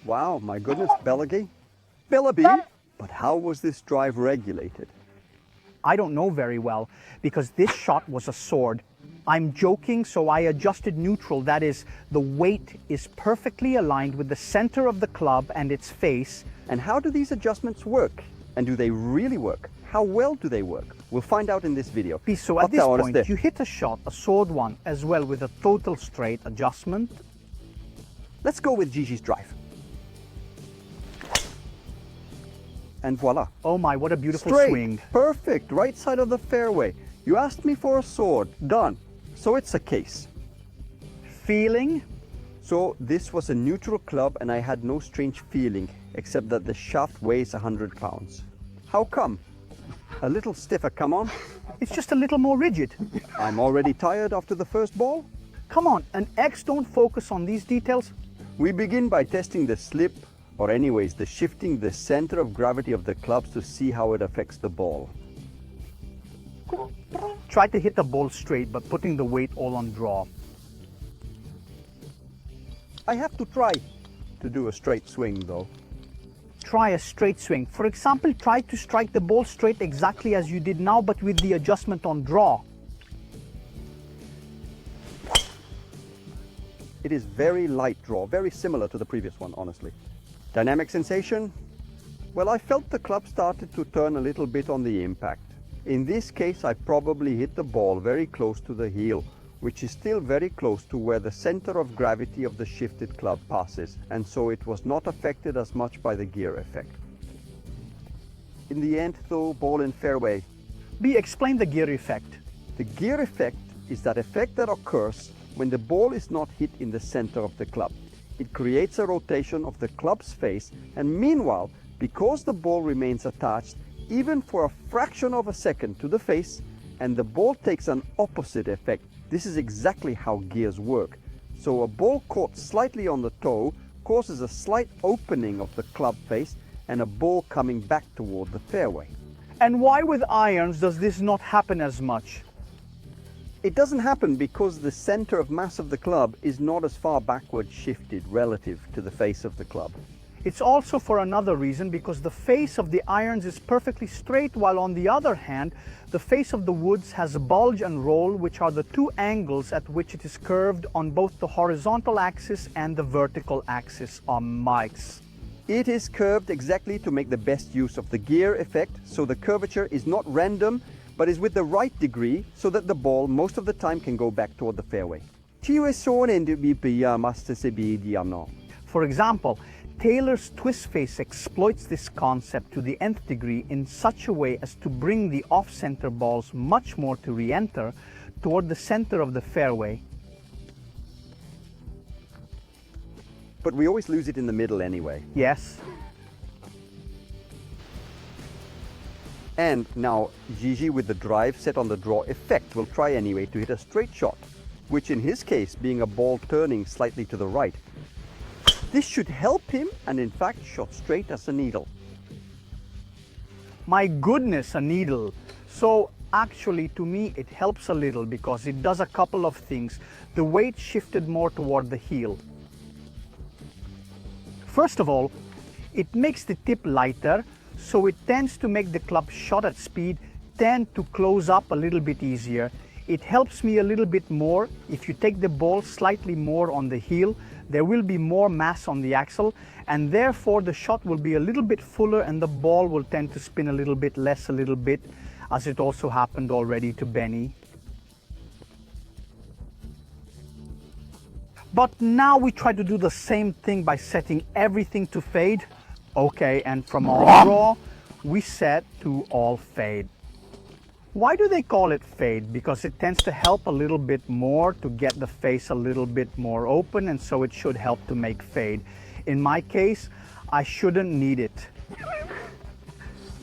Wow, my goodness, Bellaby. But how was this drive regulated? I don't know very well, because this shot was a sword. I'm joking, so I adjusted neutral. That is, the weight is perfectly aligned with the center of the club and its face. And how do these adjustments work? And do they really work? How well do they work? We'll find out in this video. So at this point, you hit a shot, a sword one, as well with a total straight adjustment. Let's go with Gigi's drive. And voila. Oh my, what a beautiful Straight. Swing. Perfect, right side of the fairway. You asked me for a sword, done. So it's a case. Feeling? So this was a neutral club and I had no strange feeling, except that the shaft weighs 100 pounds. How come? A little stiffer, come on. It's just a little more rigid. I'm already tired after the first ball. Come on, an X don't focus on these details. We begin by testing the slip, or anyways, the shifting the center of gravity of the clubs to see how it affects the ball. Try to hit the ball straight, but putting the weight all on draw. I have to try to do a straight swing though. Try a straight swing. For example, try to strike the ball straight exactly as you did now, but with the adjustment on draw. It is very light draw, very similar to the previous one, honestly. Dynamic sensation? Well, I felt the club started to turn a little bit on the impact. In this case, I probably hit the ball very close to the heel, which is still very close to where the center of gravity of the shifted club passes, and so it was not affected as much by the gear effect. In the end, though, ball in fairway. Explain the gear effect. The gear effect is that effect that occurs when the ball is not hit in the center of the club. It creates a rotation of the club's face, and meanwhile, because the ball remains attached even for a fraction of a second to the face, and the ball takes an opposite effect. This is exactly how gears work. So a ball caught slightly on the toe causes a slight opening of the club face and a ball coming back toward the fairway. And why with irons does this not happen as much? It doesn't happen because the center of mass of the club is not as far backward shifted relative to the face of the club. It's also for another reason, because the face of the irons is perfectly straight, while on the other hand, the face of the woods has bulge and roll, which are the two angles at which it is curved on both the horizontal axis and the vertical axis on mics. It is curved exactly to make the best use of the gear effect, so the curvature is not random, but is with the right degree, so that the ball most of the time can go back toward the fairway. For example, Taylor's twist face exploits this concept to the nth degree in such a way as to bring the off-center balls much more to re-enter toward the center of the fairway. But we always lose it in the middle anyway. Yes. And now Gigi, with the drive set on the draw effect, will try anyway to hit a straight shot, which in his case being a ball turning slightly to the right. This should help him, and in fact shot straight as a needle. My goodness, a needle. So actually to me it helps a little because it does a couple of things. The weight shifted more toward the heel. First of all, it makes the tip lighter, so it tends to make the club shot at speed tend to close up a little bit easier. It helps me a little bit more. If you take the ball slightly more on the heel, there will be more mass on the axle, and therefore the shot will be a little bit fuller and the ball will tend to spin a little bit less, as it also happened already to Benny. But now we try to do the same thing by setting everything to fade. Okay, and from all draw, we set to all fade. Why do they call it fade? Because it tends to help a little bit more to get the face a little bit more open, and so it should help to make fade. In my case, I shouldn't need it.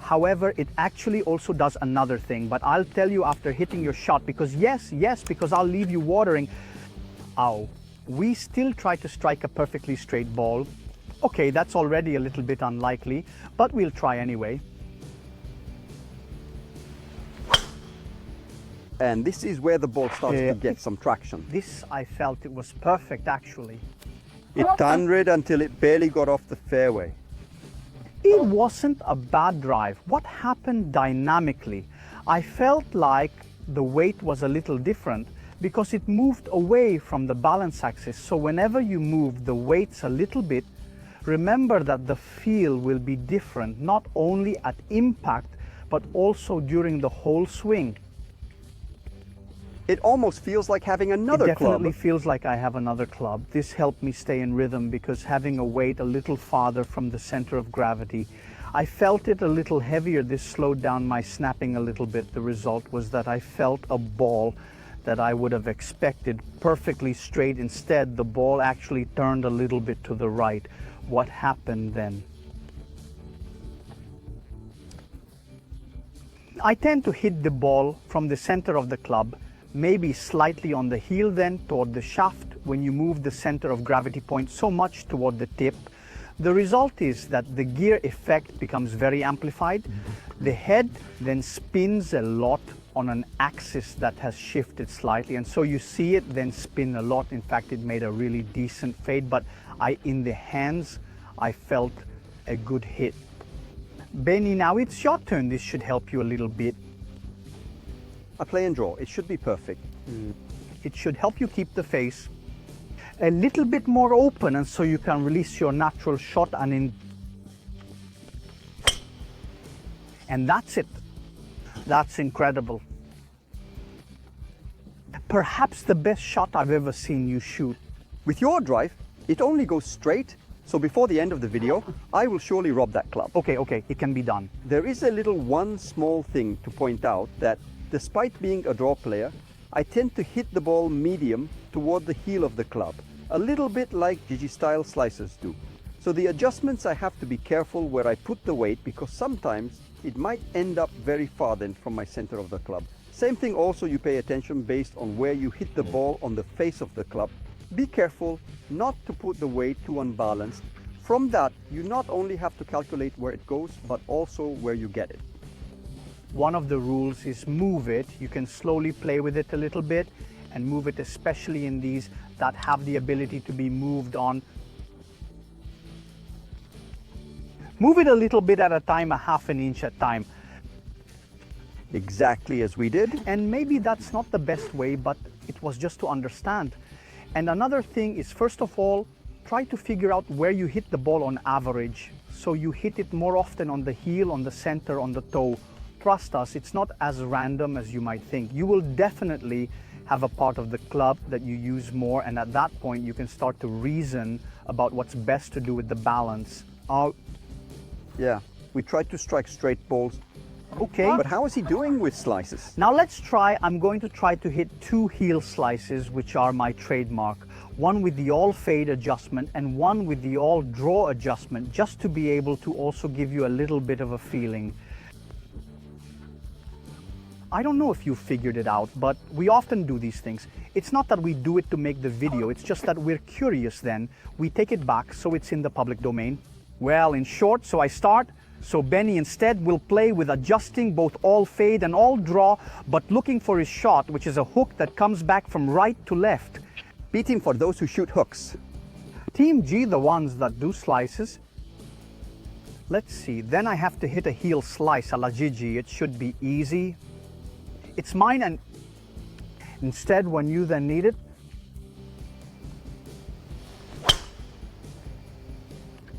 However, it actually also does another thing, but I'll tell you after hitting your shot, because yes, because I'll leave you watering. Ow. We still try to strike a perfectly straight ball. Okay, that's already a little bit unlikely, but we'll try anyway. And this is where the ball starts to get some traction. This, I felt it was perfect actually. It thundered until it barely got off the fairway. It wasn't a bad drive. What happened dynamically? I felt like the weight was a little different because it moved away from the balance axis. So whenever you move the weights a little bit, remember that the feel will be different, not only at impact, but also during the whole swing. It almost feels like having another It definitely club. feels like I have another club. This helped me stay in rhythm because having a weight a little farther from the center of gravity, I felt it a little heavier. This slowed down my snapping a little bit. The result was that I felt a ball that I would have expected perfectly straight. Instead, the ball actually turned a little bit to the right. What happened then? I tend to hit the ball from the center of the club, maybe slightly on the heel then toward the shaft when you move the center of gravity point so much toward the tip. The result is that the gear effect becomes very amplified. The head then spins a lot on an axis that has shifted slightly, and so you see it then spin a lot. In fact, it made a really decent fade, but in the hands, I felt a good hit. Benny, now it's your turn. This should help you a little bit. I play and draw. It should be perfect. It should help you keep the face a little bit more open, and so you can release your natural shot and that's it. That's incredible. Perhaps the best shot I've ever seen you shoot. With your drive, it only goes straight, so before the end of the video, I will surely rob that club. Okay, it can be done. There is a little one small thing to point out, that despite being a draw player, I tend to hit the ball medium toward the heel of the club, a little bit like Gigi style slicers do. So the adjustments, I have to be careful where I put the weight, because sometimes it might end up very far then from my center of the club. Same thing also, you pay attention based on where you hit the ball on the face of the club. Be careful not to put the weight too unbalanced. From that, you not only have to calculate where it goes, but also where you get it. One of the rules is move it. You can slowly play with it a little bit and move it, especially in these that have the ability to be moved on. Move it a little bit at a time, a half an inch at a time. Exactly as we did. And maybe that's not the best way, but it was just to understand. And another thing is, first of all, try to figure out where you hit the ball on average. So you hit it more often on the heel, on the center, on the toe. Trust us, it's not as random as you might think. You will definitely have a part of the club that you use more, and at that point you can start to reason about what's best to do with the balance. Yeah, we tried to strike straight balls. Okay. But how is he doing with slices? Now let's try. I'm going to try to hit two heel slices, which are my trademark. One with the all fade adjustment and one with the all draw adjustment, just to be able to also give you a little bit of a feeling. I don't know if you figured it out, but we often do these things. It's not that we do it to make the video, it's just that we're curious then. We take it back so it's in the public domain. Well, in short, so I start. So Benny instead will play with adjusting both all fade and all draw, but looking for his shot, which is a hook that comes back from right to left. Beat him for those who shoot hooks. Team G, the ones that do slices. Let's see, then I have to hit a heel slice a la Gigi. It should be easy. It's mine, and instead when you then need it,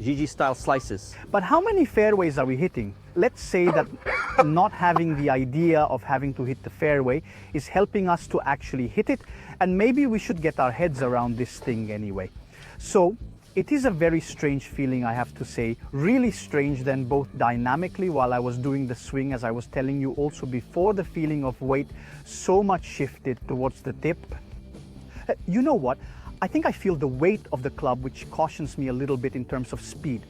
Gigi style slices. But how many fairways are we hitting? Let's say that not having the idea of having to hit the fairway is helping us to actually hit it, and maybe we should get our heads around this thing anyway. So it is a very strange feeling, I have to say, really strange then, both dynamically while I was doing the swing, as I was telling you, also before the feeling of weight so much shifted towards the tip. You know what? I think I feel the weight of the club, which cautions me a little bit in terms of speed.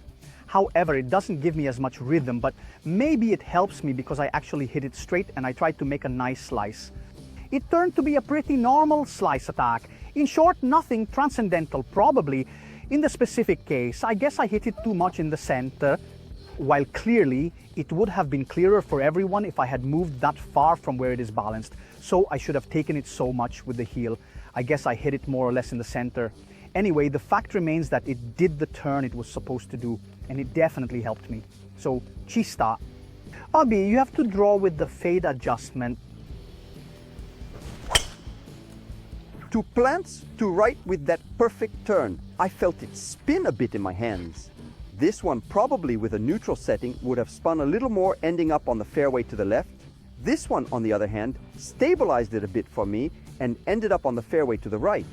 However, it doesn't give me as much rhythm, but maybe it helps me because I actually hit it straight and I tried to make a nice slice. It turned to be a pretty normal slice attack. In short, nothing transcendental, probably. In the specific case, I guess I hit it too much in the center, while clearly it would have been clearer for everyone if I had moved that far from where it is balanced. So I should have taken it so much with the heel. I guess I hit it more or less in the center. Anyway, the fact remains that it did the turn it was supposed to do, and it definitely helped me. So, ci sta. Abby, you have to draw with the fade adjustment. To plants, to right with that perfect turn. I felt it spin a bit in my hands. This one, probably with a neutral setting, would have spun a little more, ending up on the fairway to the left. This one, on the other hand, stabilized it a bit for me and ended up on the fairway to the right.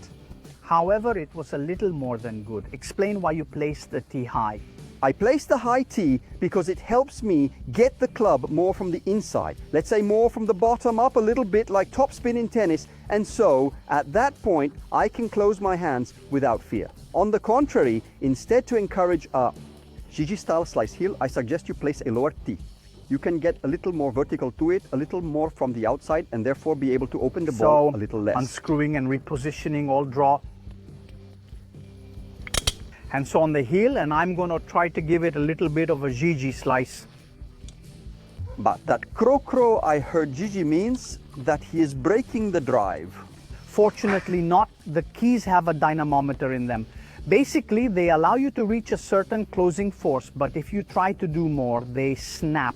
However, it was a little more than good. Explain why you placed the tee high. I place the high tee because it helps me get the club more from the inside. Let's say more from the bottom up a little bit, like topspin in tennis. And so at that point, I can close my hands without fear. On the contrary, instead to encourage a Gigi style slice heel, I suggest you place a lower tee. You can get a little more vertical to it, a little more from the outside, and therefore be able to open the ball a little less. Unscrewing and repositioning all draw. And so on the heel, and I'm going to try to give it a little bit of a Gigi slice. But that crow I heard Gigi means that he is breaking the drive. Fortunately not. The keys have a dynamometer in them. Basically, they allow you to reach a certain closing force, but if you try to do more, they snap.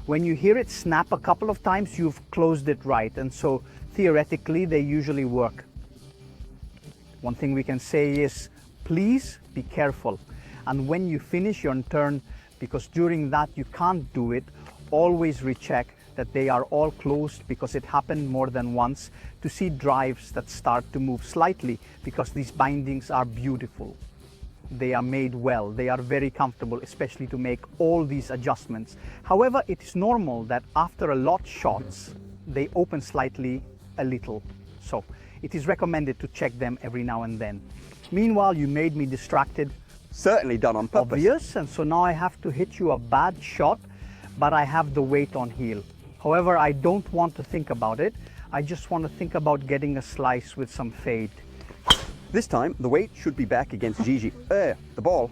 When you hear it snap a couple of times, you've closed it right, and so theoretically, they usually work. One thing we can say is, please be careful, and when you finish your turn, because during that you can't do it, always recheck that they are all closed, because it happened more than once to see drives that start to move slightly, because these bindings are beautiful. They are made well, they are very comfortable, especially to make all these adjustments. However, it is normal that after a lot shots, they open slightly a little. So it is recommended to check them every now and then. Meanwhile, you made me distracted. Certainly done on purpose. Obvious, and so now I have to hit you a bad shot, but I have the weight on heel. However, I don't want to think about it. I just want to think about getting a slice with some fade. This time, the weight should be back against Gigi. The ball.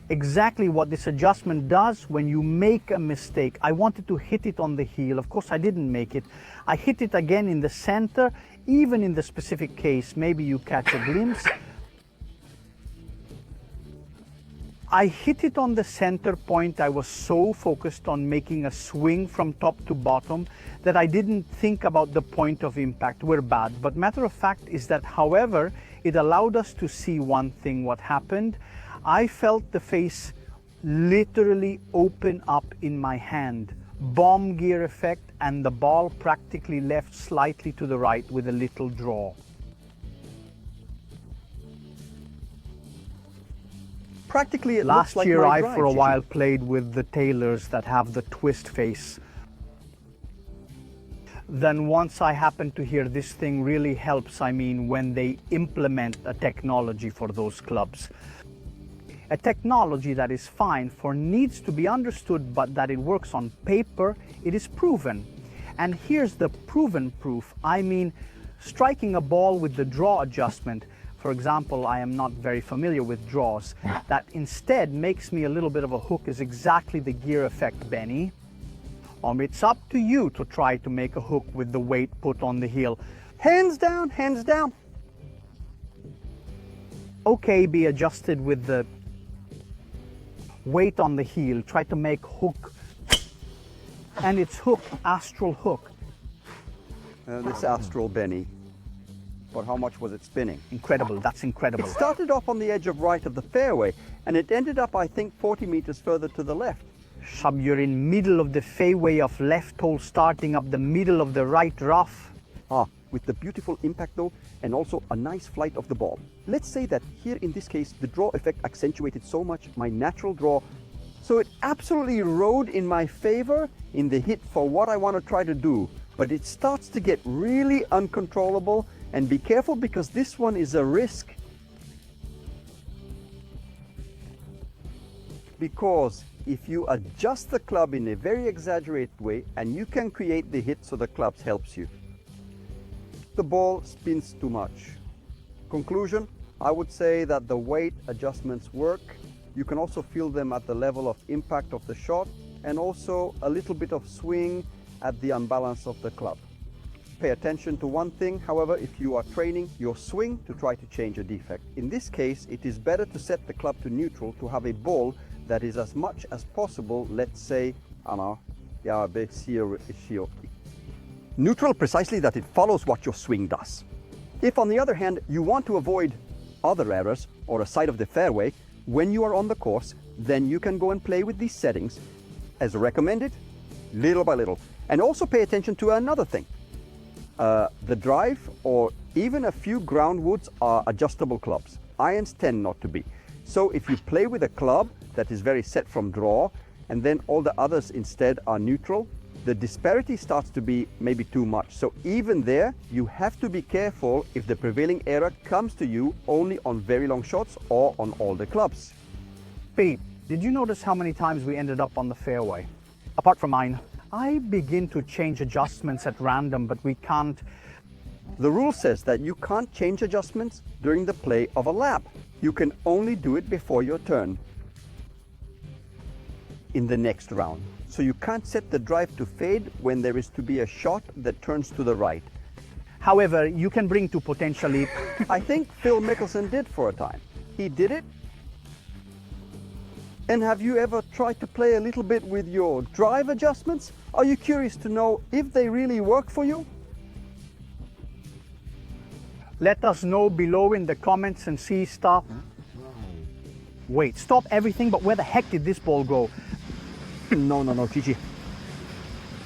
Exactly what this adjustment does when you make a mistake. I wanted to hit it on the heel. Of course, I didn't make it. I hit it again in the center. Even in the specific case, maybe you catch a glimpse. I hit it on the center point. I was so focused on making a swing from top to bottom that I didn't think about the point of impact. We're bad. But matter of fact is that, however, it allowed us to see one thing. What happened? I felt the face literally open up in my hand. Bomb gear effect, and the ball practically left slightly to the right with a little draw. Practically, it Last looks like year my I drive, for a Gigi. while played with the Taylors that have the twist face. Then once I happened to hear this thing really helps, I mean, when they implement a technology for those clubs. A technology that is fine for needs to be understood, but that it works on paper, it is proven. And here's the proven proof. I mean, striking a ball with the draw adjustment. For example, I am not very familiar with draws. That instead makes me a little bit of a hook is exactly the gear effect, Benny. It's up to you to try to make a hook with the weight put on the heel. Hands down, hands down. Okay, be adjusted with the weight on the heel. Try to make hook. And it's hook, astral hook. This astral Benny. But how much was it spinning? Incredible, that's incredible. It started off on the edge of right of the fairway, and it ended up, I think, 40 meters further to the left. Shab, you're in middle of the fairway of left hole, starting up the middle of the right rough. With the beautiful impact though, and also a nice flight of the ball. Let's say that here in this case, the draw effect accentuated so much my natural draw, so it absolutely rode in my favor in the hit for what I want to try to do. But it starts to get really uncontrollable, and be careful because this one is a risk. Because if you adjust the club in a very exaggerated way, and you can create the hit so the club helps you. The ball spins too much. Conclusion, I would say that the weight adjustments work. You can also feel them at the level of impact of the shot, and also a little bit of swing at the unbalance of the club. pay attention to one thing. However, if you are training your swing to try to change a defect. In this case, it is better to set the club to neutral to have a ball that is as much as possible, let's say, neutral precisely that it follows what your swing does. If on the other hand, you want to avoid other errors or a side of the fairway when you are on the course, then you can go and play with these settings as recommended, little by little. And also pay attention to another thing. The drive or even a few ground woods are adjustable clubs. Irons tend not to be. So if you play with a club that is very set from draw and then all the others instead are neutral, the disparity starts to be maybe too much. So even there, you have to be careful if the prevailing error comes to you only on very long shots or on all the clubs. Pete, did you notice how many times we ended up on the fairway? Apart from mine. I begin to change adjustments at random, but we can't. The rule says that you can't change adjustments during the play of a lap. You can only do it before your turn in the next round. So you can't set the drive to fade when there is to be a shot that turns to the right. However, you can bring to potentially. I think Phil Mickelson did for a time. He did it. And have you ever tried to play a little bit with your drive adjustments? Are you curious to know if they really work for you? Let us know below in the comments and see stuff. Wait, stop everything, but where the heck did this ball go? No, Gigi.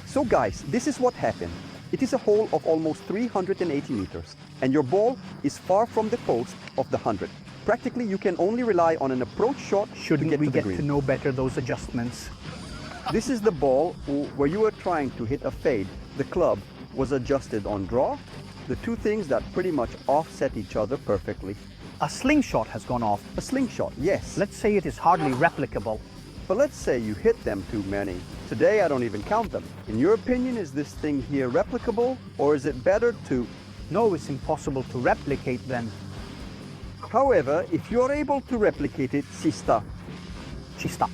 So guys, this is what happened. It is a hole of almost 380 meters, and your ball is far from the post of the 100. Practically, you can only rely on an approach shot Shouldn't to get we to the get green. to know better those adjustments? This is the ball where you were trying to hit a fade. The club was adjusted on draw, the two things that pretty much offset each other perfectly. A slingshot has gone off. A slingshot, yes. Let's say it is hardly replicable. But let's say you hit them too many. Today I don't even count them. In your opinion, is this thing here replicable, or is it better to... No, it's impossible to replicate then. However, if you're able to replicate it, ci sta. Ci sta.